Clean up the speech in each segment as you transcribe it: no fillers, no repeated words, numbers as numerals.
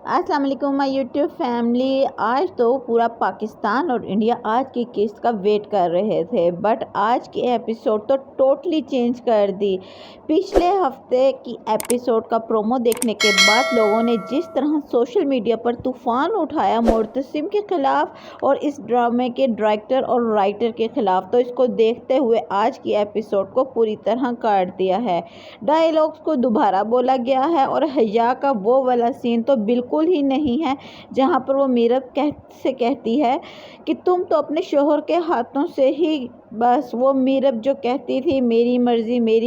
अस्सलाम वालेकुम my YouTube family. आज तो पूरा पाकिस्तान और इंडिया आज की किस्त का वेट कर रहे थे, बट आज की एपिसोड तो टोटली चेंज कर दी। पिछले हफ्ते की एपिसोड का प्रोमो देखने के बाद लोगों ने जिस तरह सोशल मीडिया पर तूफान उठाया मुर्तसिम के खिलाफ और इस ड्रामे के डायरेक्टर और राइटर के खिलाफ, तो इसको देखते हुए आज की एपिसोड को पूरी तरह काट दिया है। डायलॉग्स को दोबारा बोला गया है और हया का वो वाला सीन तो बिल्कुल ही नहीं है जहां पर वो मीरब से कहती है कि तुम तो अपने शोहर के हाथों से ही, बस वो मीरब जो कहती थी मेरी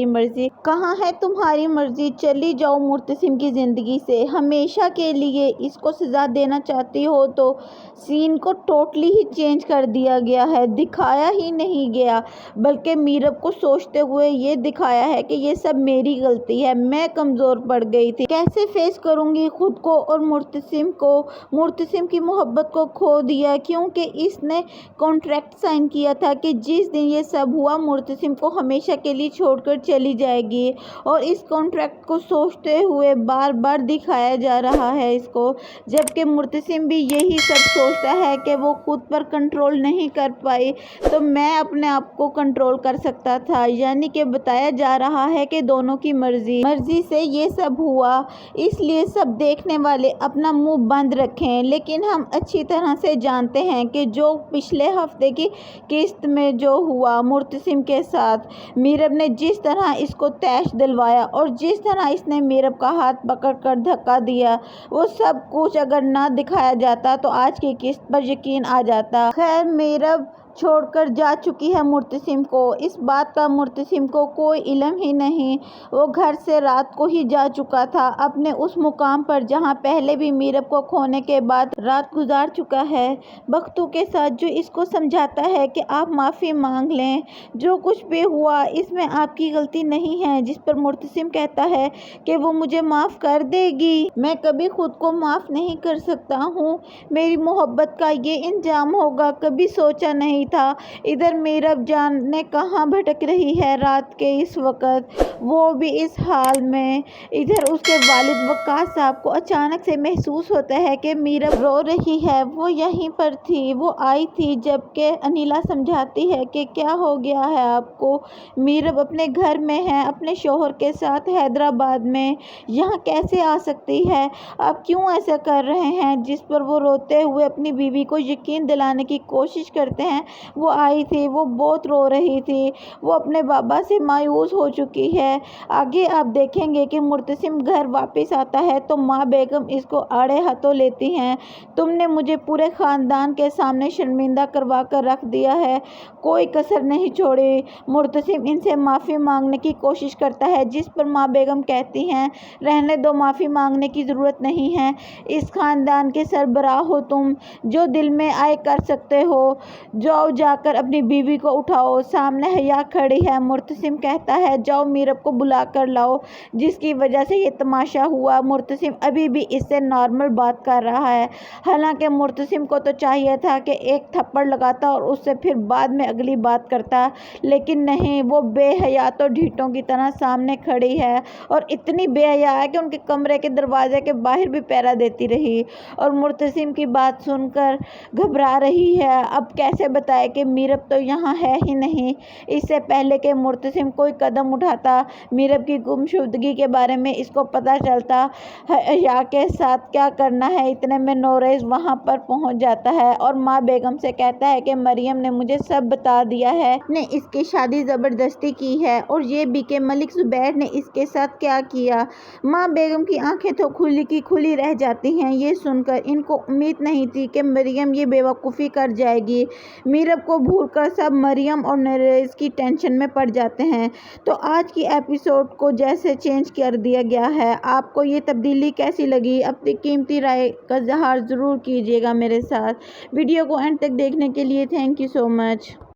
मर्जी, कहाँ है तुम्हारी मर्जी, चली जाओ मुर्तसिम की ज़िंदगी से हमेशा के लिए, इसको सज़ा देना चाहती हो तो। सीन को टोटली ही चेंज कर दिया गया है, दिखाया ही नहीं गया, बल्कि मीरब को सोचते हुए ये दिखाया है कि ये सब मेरी गलती है, मैं कमज़ोर पड़ गई थी, कैसे फेस करूँगी खुद को और मुर्तसिम की मोहब्बत को खो दिया, क्योंकि इसने कॉन्ट्रैक्ट साइन किया था कि जिस दिन ये सब हुआ मुर्तसिम को हमेशा के लिए छोड़कर चली जाएगी। और इस कॉन्ट्रैक्ट को सोचते हुए बार बार दिखाया जा रहा है इसको, जबकि मुर्तसिम भी यही सब सोचता है कि वो खुद पर कंट्रोल नहीं कर पाई तो मैं अपने आप को कंट्रोल कर सकता था। यानी कि बताया जा रहा है कि दोनों की मर्जी से ये सब हुआ, इसलिए सब देखने वाले अपना मुंह बंद रखें। लेकिन हम अच्छी तरह से जानते हैं कि जो पिछले हफ्ते की किस्त में जो हुआ मुर्तसिम के साथ, मीरब ने जिस तरह इसको तैश दिलवाया और जिस तरह इसने मीरब का हाथ पकड़कर धक्का दिया, वो सब कुछ अगर ना दिखाया जाता तो आज की किस्त पर यकीन आ जाता। खैर, मीरब छोड़कर जा चुकी है मुर्तसिम को, इस बात का मुर्तसिम को कोई इल्म ही नहीं। वो घर से रात को ही जा चुका था अपने उस मुकाम पर जहां पहले भी मीरब को खोने के बाद रात गुजार चुका है। बख्तू के साथ जो इसको समझाता है कि आप माफ़ी मांग लें, जो कुछ भी हुआ इसमें आपकी गलती नहीं है, जिस पर मुर्तसिम कहता है कि वो मुझे माफ़ कर देगी, मैं कभी खुद को माफ़ नहीं कर सकता हूँ, मेरी मोहब्बत का ये इंजाम होगा, कभी सोचा नहीं था। इधर मीरब जाने कहाँ भटक रही है रात के इस वक्त, वो भी इस हाल में। इधर उसके वालिद वक्कास साहब को अचानक से महसूस होता है कि मीरब रो रही है, वो यहीं पर थी, वो आई थी, जबकि अनिला समझाती है कि क्या हो गया है आपको, मीरब अपने घर में है अपने शोहर के साथ हैदराबाद में, यहाँ कैसे आ सकती है, आप क्यों ऐसा कर रहे हैं। जिस पर वो रोते हुए अपनी बीवी को यकीन दिलाने की कोशिश करते हैं, वो आई थी, वो बहुत रो रही थी, वो अपने बाबा से मायूस हो चुकी है। आगे आप देखेंगे कि मुर्तसिम घर वापस आता है तो माँ बेगम इसको आड़े हाथों लेती हैं, तुमने मुझे पूरे ख़ानदान के सामने शर्मिंदा करवा कर रख दिया है, कोई कसर नहीं छोड़ी। मुर्तसिम इनसे माफ़ी मांगने की कोशिश करता है, जिस पर माँ बेगम कहती हैं रहने दो, माफ़ी मांगने की ज़रूरत नहीं है, इस ख़ानदान के सरबराह हो तुम, जो दिल में आए कर सकते हो, जाओ जाकर अपनी बीवी को उठाओ। सामने हया खड़ी है, मुर्तसिम कहता है जाओ मीरब को बुला कर लाओ, जिसकी वजह से ये तमाशा हुआ। मुर्तसिम अभी भी इससे नॉर्मल बात कर रहा है, हालांकि मुर्तसिम को तो चाहिए था कि एक थप्पड़ लगाता और उससे फिर बाद में अगली बात करता, लेकिन नहीं, वो बेहया तो ढीठों की तरह सामने खड़ी है और इतनी बेहया है कि उनके कमरे के दरवाजे के बाहर भी पहरा देती रही और मुर्तसिम की बात सुनकर घबरा रही है। अब कैसे बताए कि मीरब तो यहाँ है ही नहीं। इससे पहले कि मुर्तसिम कोई कदम उठाता, मीरब की गुमशुदगी के बारे में इसको पता चलता, हया के साथ क्या करना है, इतने में नोरेज वहाँ पर पहुँच जाता है और माँ बेगम से कहता है कि मरियम ने मुझे सब बता दिया है, ने इसकी शादी ज़बरदस्ती की है और ये भी कि मलिक ज़ुबैर ने इसके साथ क्या किया। माँ बेगम की आंखें तो खुली की खुली रह जाती हैं ये सुनकर, इनको उम्मीद नहीं थी कि मरियम ये बेवकूफ़ी कर जाएगी। मीरब को भूलकर सब मरियम और नरेश की टेंशन में पड़ जाते हैं। तो आज की एपिसोड को जैसे चेंज कर दिया गया है, आपको ये तब्दीली कैसी लगी, अपनी कीमती राय का इज़हार ज़रूर कीजिएगा मेरे साथ। वीडियो को एंड तक देखने के लिए थैंक यू सो मच।